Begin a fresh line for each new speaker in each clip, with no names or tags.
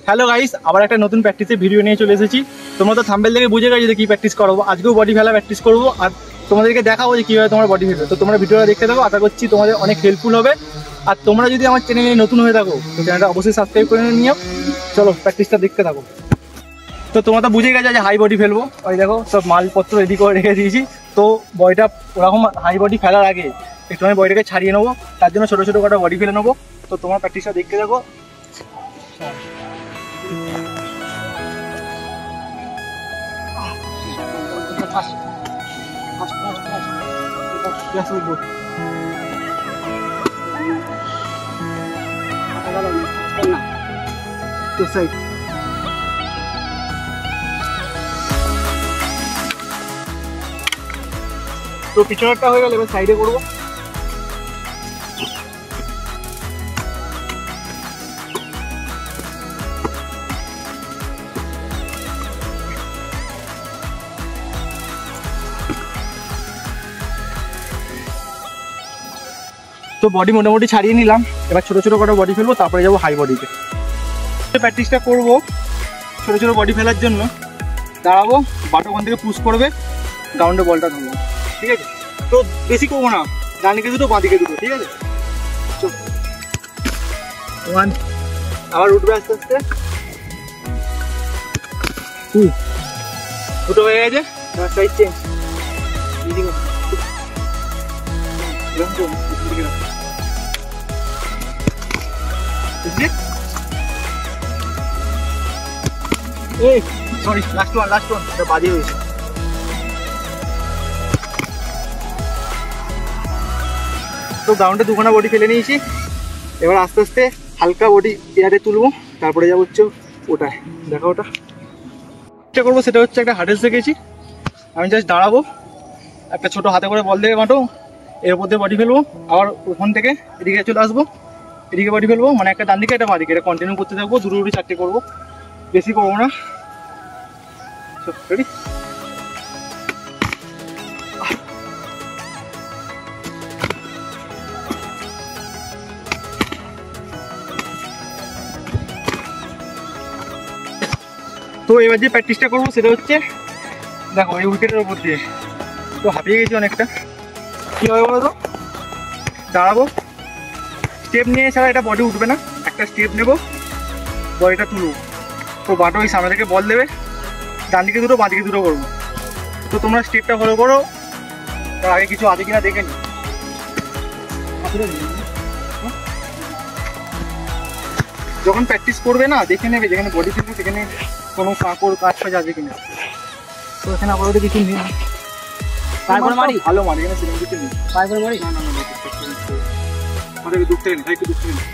Hello guys, আবার একটা নতুন প্র্যাকটিসের ভিডিও নিয়ে চলে এসেছি। তোমরা তো থাম্বনেল দেখে বুঝে গেছো যে কি প্র্যাকটিস করবো। আজকেও বডি ফেলা প্র্যাকটিস করবো আর তোমাদেরকে দেখাবো যে কীভাবে তোমার বডি ফেলবে। তো তোমরা ভিডিওটা দেখতে থাকো, আশা করছি তোমাদের অনেক হেল্পফুল হবে। আর তোমরা যদি আমার চ্যানেলে নতুন হয়ে থাকো তো চ্যানেলটা অবশ্যই সাবস্ক্রাইব করে নিও। চলো প্র্যাকটিসটা দেখতে থাকো। তো তোমরা তো বুঝে গেছো যে হাই বডি ফেলবো। ওই দেখো সব মালপত্র রেডি করে রেখে দিয়েছি। তো বডিটা ওরকম হাই বডি ফেলার আগে একটু আমি বডিটাকে ছাড়িয়ে নেবো, তার জন্য ছোটো ছোটো কটা বডি ফেলে নেবো। তো তোমার প্র্যাকটিসটা দেখতে থাকো। তো পিছনেরটা হয়ে গেল, এবার সাইডে করবো। তো বডি মোটামুটি ছাড়িয়ে নিলাম, এবার ছোটো ছোটো কটা বডি ফেলবো, তারপরে যাবো হাই বডিতে। প্র্যাকটিসটা করবো ছোটো ছোটো বডি ফেলার জন্য। দাঁড়াবো, বাট ওখান থেকে পুশ করবে, গ্রাউন্ডে বলটা ধরবো, ঠিক আছে? তো বেশি করবো না, ডান দিকে দুটো বাঁ দিকে দুটো, ঠিক আছে? ওয়ান, আবার উঠবে আস্তে আস্তে। দুটো হয়ে গেছে, side change. Sorry, last one, এটা বাজে হয়েছে। তো গ্রাউন্ডে দুখানা বডি ফেলে নিয়েছি, এবার আস্তে আস্তে হালকা বডি এয়ারে তুলবো, তারপরে যাবো হচ্ছে ওটায়। দেখো ওটা যেটা করবো সেটা হচ্ছে একটা হার্ডেস দেখেছি। আমি জাস্ট দাঁড়াবো, একটা ছোটো হাতে করে বল দেবে মাঠো, এর উপর দিয়ে বডি ফেলবো, আবার ওখান থেকে এদিকে চলে আসবো, এদিকে বডি ফেলবো, মানে একটা ডান দিকে একটা বাঁ দিকে, এটা কন্টিনিউ করতে থাকবো। দুটো দুটো চারটে করবো, বেশি করবো না। রেডি? তো এবার যে প্র্যাকটিসটা করবো সেটা হচ্ছে, দেখো এই উইকেটের ওপর দিয়ে তো হাঁপিয়ে গেছি অনেকটা। কী হবে বলো তো? দাঁড়াবো, স্টেপ নিয়ে ছাড়া এটা বডি উঠবে না। একটা স্টেপ নেবো, বডিটা তুলবো, তো বাটো ওই সামনে থেকে বল দেবে, ডান দিকে দুটো বাঁ দিকে দুটো করবো। তো তোমরা স্টেপটা ফলো করো, তার আগে কিছু আছে কিনা দেখে নি। যখন প্র্যাকটিস করবে না দেখে নেবে যেখানে বডি ফেলবে সেখানে কোনো কাঁকড় কাজ ফাজ আছে কিনা। তো এখানে আপাতত কিছু নেই, ভালো মারি এখানে সেরকম কিছু নেই। মারি না, একটু দুঃখ থেকে নেই, একটু দুঃখ থেকে নেই।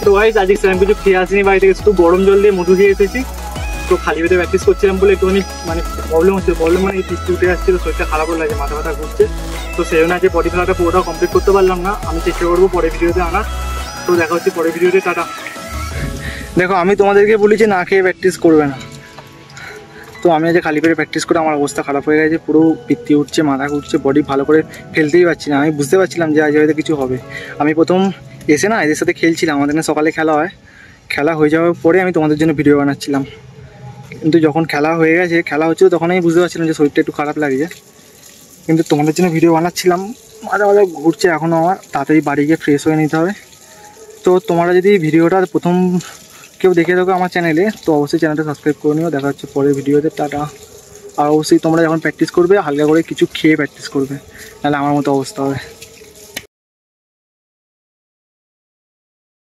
তো গাইস, আজকে সেরকম কিছু খেয়ে আসিনি বাড়ি থেকে, শুধু গরম জল দিয়ে মধু খেয়ে এসেছি। তো খালি পেটে প্র্যাকটিস করছিলাম বলে একটুখানি মানে প্রবলেম হচ্ছে, মানে এই পিছতে উঠে আসছিল, শরীরটা খারাপও লাগে, মাথা ব্যথা ঘুরছে। তো সেই জন্য আজকে বডি ফেলাটা পুরোটা কমপ্লিট করতে পারলাম না। আমি চেষ্টা করবো পরের ভিডিওতে আনার। তো দেখা হচ্ছে পরের ভিডিওতে, টাটা। দেখো আমি তোমাদেরকে বলি যে না খেয়ে প্র্যাকটিস করবে না, তো আমি আজ খালি পেটে প্র্যাকটিস করে আমার অবস্থা খারাপ হয়ে গেছে, পুরো পিত্তি উঠছে, মাথা ঘুরছে, বডি ভালো করে ফেলতেই পারছি না। আমি বুঝতে পারছিলাম যে আজ হয়তো কিছু হবে। আমি প্রথম এসে না এদের সাথে খেলছিলাম, আমাদের সকালে খেলা হয়, খেলা হয়ে যাওয়ার পরে আমি তোমাদের জন্য ভিডিও বানাচ্ছিলাম। কিন্তু যখন খেলা হয়ে গেছে, খেলা হচ্ছিল, তখন আমি বুঝতে পারছিলাম যে শরীরটা একটু খারাপ লাগছে। কিন্তু তোমাদের জন্য ভিডিও বানাচ্ছিলাম, মাঝে মাঝে ঘুরছে এখনও। আমার তাড়াতাড়ি বাড়ি গিয়ে ফ্রেশ হয়ে নিতে হবে। তো তোমরা যদি ভিডিওটা প্রথম কেউ দেখে থাকো আমার চ্যানেলে, তো অবশ্যই চ্যানেলটা সাবস্ক্রাইব করে নিও। দেখা হচ্ছে পরের ভিডিওতে, টাটা। আর অবশ্যই তোমরা যখন প্র্যাকটিস করবে হালকা করে কিছু খেয়ে প্র্যাকটিস করবে, নাহলে আমার মতো অবস্থা হবে।